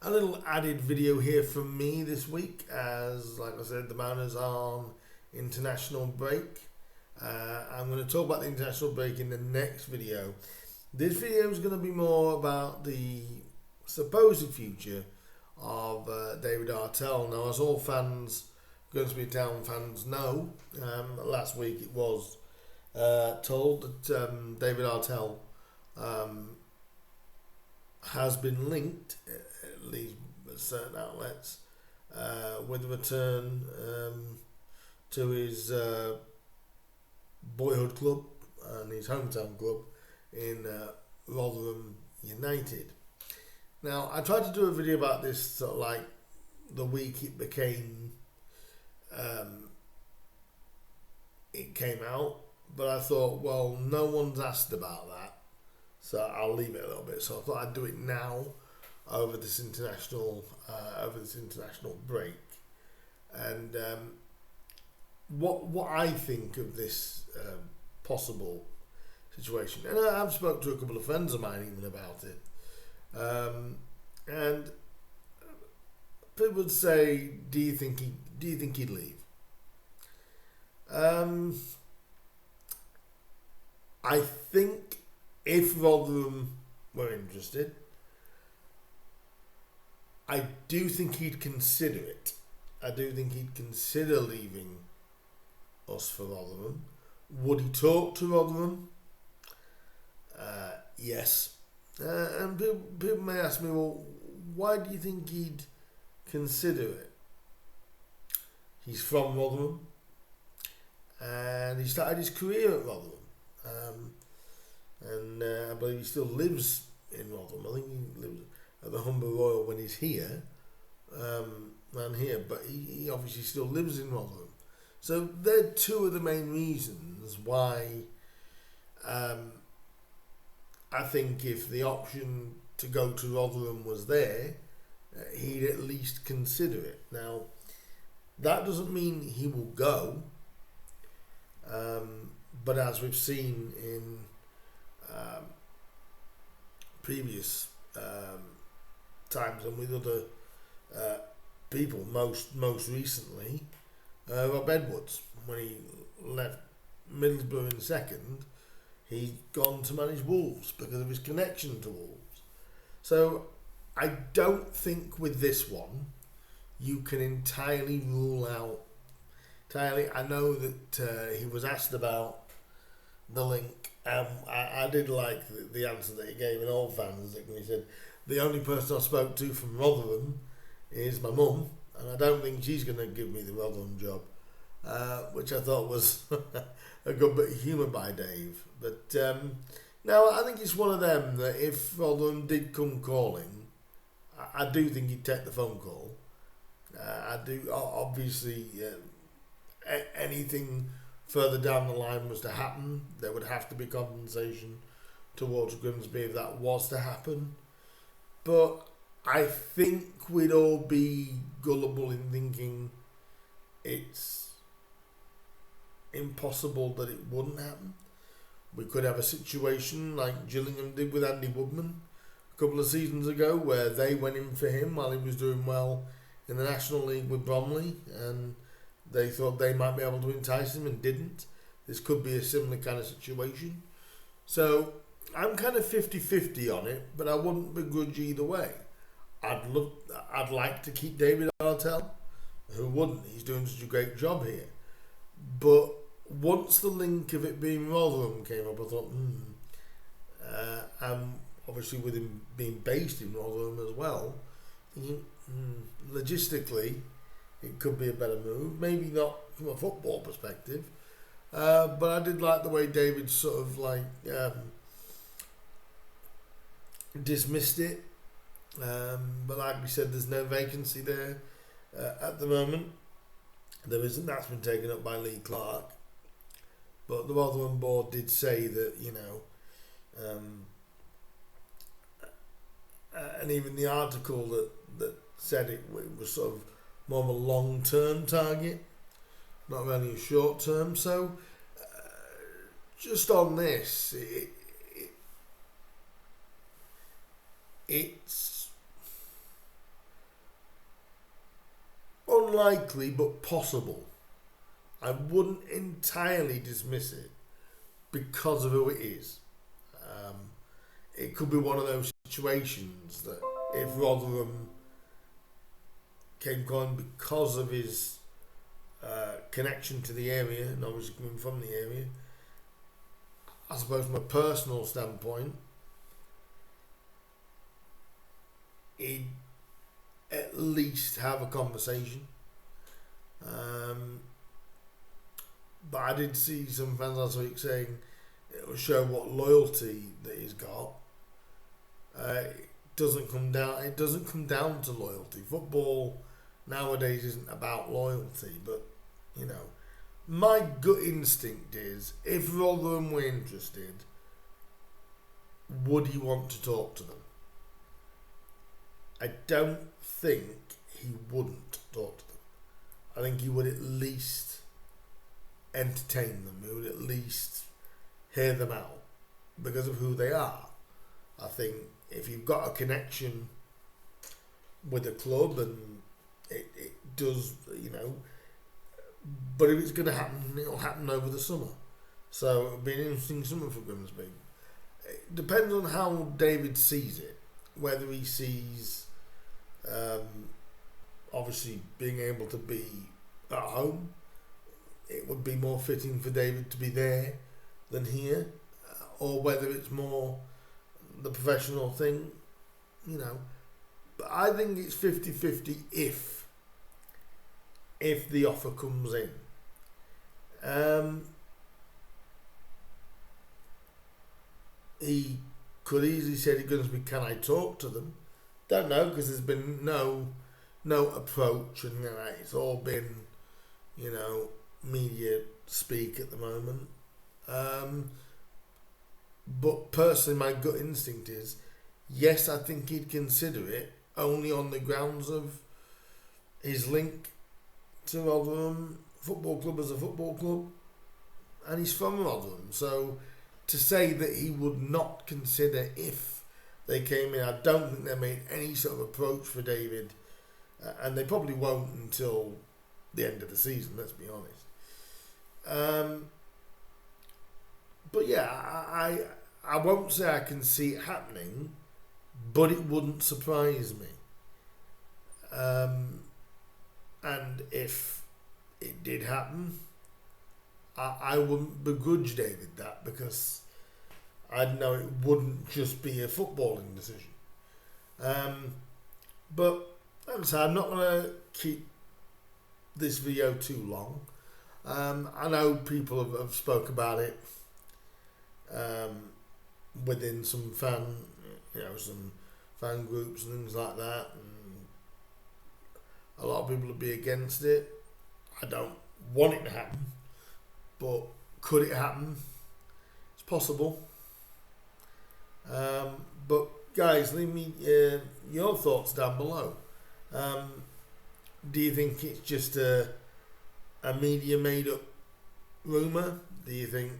A little added video here from me this week, as like I said, the Mariners are on international break. I'm going to talk about the international break in the next video. This video is going to be more about the supposed future of David Artell. Now, as all fans, Grimsby Town fans know, last week it was told that David Artell has been linked, at least with certain outlets, with a return to his boyhood club and his hometown club in Rotherham United. Now, I tried to do a video about this sort of like the week it came out, but I thought, well, no one's asked about that, so I'll leave it a little bit. So I thought I'd do it now over this international break, and what I think of this possible situation. And I've spoken to a couple of friends of mine even about it, and people would say, "Do you think he'd leave?" I think if Rotherham were interested, I do think he'd consider it. I do think he'd consider leaving us for Rotherham. Would he talk to Rotherham? Yes. And people may ask me, well, why do you think he'd consider it? He's from Rotherham, and he started his career at Rotherham. And I believe he still lives in Rotherham. I think he lives at the Humber Royal when he's here, but he obviously still lives in Rotherham. So they're two of the main reasons why I think if the option to go to Rotherham was there, he'd at least consider it. Now, that doesn't mean he will go, but as we've seen in previous times and with other people, most recently, Rob Edwards, when he left Middlesbrough in second, he's gone to manage Wolves because of his connection to Wolves. So I don't think with this one you can entirely rule out. I know that he was asked about the link. I did like the answer that he gave in all fans. When he said, the only person I spoke to from Rotherham is my mum, and I don't think she's going to give me the Rotherham job, which I thought was a good bit of humour by Dave. But no, I think it's one of them that if Rotherham did come calling, I do think he'd take the phone call. I do, obviously, anything further down the line was to happen, there would have to be compensation towards Grimsby if that was to happen. But I think we'd all be gullible in thinking it's impossible that it wouldn't happen. We could have a situation like Gillingham did with Andy Woodman a couple of seasons ago, where they went in for him while he was doing well in the National League with Bromley, and they thought they might be able to entice him and didn't. This could be a similar kind of situation. So I'm kind of 50-50 on it, but I wouldn't begrudge either way. I'd like to keep David Artell. Who wouldn't? He's doing such a great job here. But once the link of it being Rotherham came up, I thought, and obviously with him being based in Rotherham as well, thinking, logistically, it could be a better move. Maybe not from a football perspective, but I did like the way David sort of like dismissed it. But like we said, there's no vacancy there at the moment. There isn't. That's been taken up by Lee Clark. But the Rotherham board did say that, and even the article that said it was sort of more of a long-term target, not really a short-term. So just on this, it's unlikely but possible. I wouldn't entirely dismiss it because of who it is. It could be one of those situations that if Rotherham came on because of his connection to the area, and obviously coming from the area, I suppose from a personal standpoint, he'd at least have a conversation. But I did see some fans last week saying it will show what loyalty that he's got. It doesn't come down to loyalty. Football nowadays isn't about loyalty, but you know, my gut instinct is if Rotherham were interested, would he want to talk to them? I don't think he wouldn't talk to them. I think he would at least entertain them. He would at least hear them out because of who they are. I think if you've got a connection with a club and it does, you know, but if it's going to happen, it'll happen over the summer. So it'll be an interesting summer for Grimsby. It depends on how David sees it, whether he sees obviously being able to be at home. It would be more fitting for David to be there than here, or whether it's more the professional thing, you know. But I think it's 50-50 if the offer comes in. He could easily say to Grimsby, can I talk to them? Don't know, because there's been no approach, and you know, it's all been, you know, media speak at the moment. But personally, my gut instinct is, yes, I think he'd consider it, only on the grounds of his link to Rotherham Football Club as a football club, and he's from Rotherham. So to say that he would not consider if they came in, I don't think they made any sort of approach for David, and they probably won't until the end of the season, let's be honest. But yeah, I won't say I can see it happening, but it wouldn't surprise me. And if it did happen, I wouldn't begrudge David that, because I'd know it wouldn't just be a footballing decision. But like I said, I'm not going to keep this video too long. I know people have spoke about it within some fan groups and things like that, and a lot of people would be against it. I don't want it to happen, but could it happen? It's possible. But guys, leave me your thoughts down below. Do you think it's just a media made up rumour? Do you think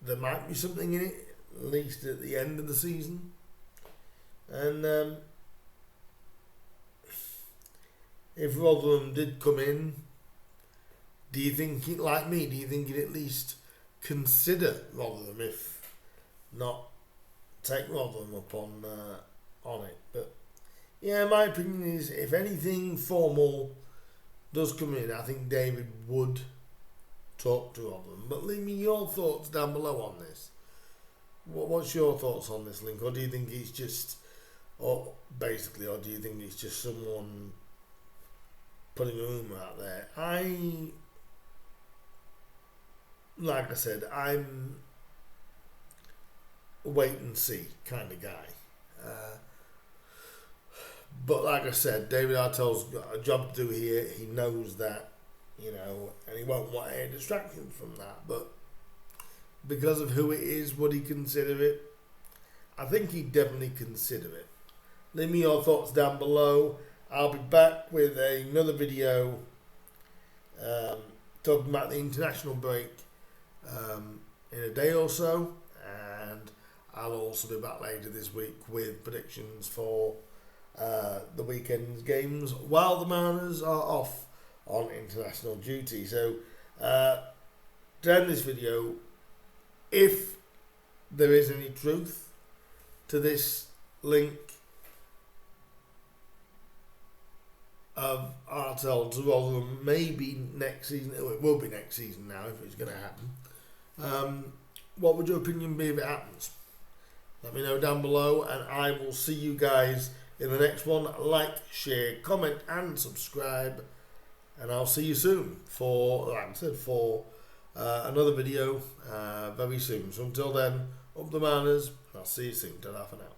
there might be something in it, at least at the end of the season? And if Rotherham did come in, do you think, like me, do you think he'd at least consider Rotherham, if not take Rotherham up on it? But yeah, my opinion is, if anything formal does come in, I think David would talk to Rotherham. But leave me your thoughts down below on this. What's your thoughts on this, Link? Or do you think it's just, or do you think it's just someone putting a rumour out there? Like I said, I'm a wait and see kind of guy. But like I said, David Artell's got a job to do here. He knows that, you know, and he won't want any distractions from that. But because of who it is, would he consider it? I think he'd definitely consider it. Leave me your thoughts down below. I'll be back with another video talking about the international break in a day or so, and I'll also be back later this week with predictions for the weekend's games while the Mariners are off on international duty. So to end this video, if there is any truth to this link of Artell to Rotherham, maybe next season, it will be next season now if it's going to happen, what would your opinion be if it happens? Let me know down below, and I will see you guys in the next one. Like, share, comment and subscribe, and I'll see you soon for, like I said, for another video very soon. So until then, up the Mariners. I'll see you soon. Ta-ra for now.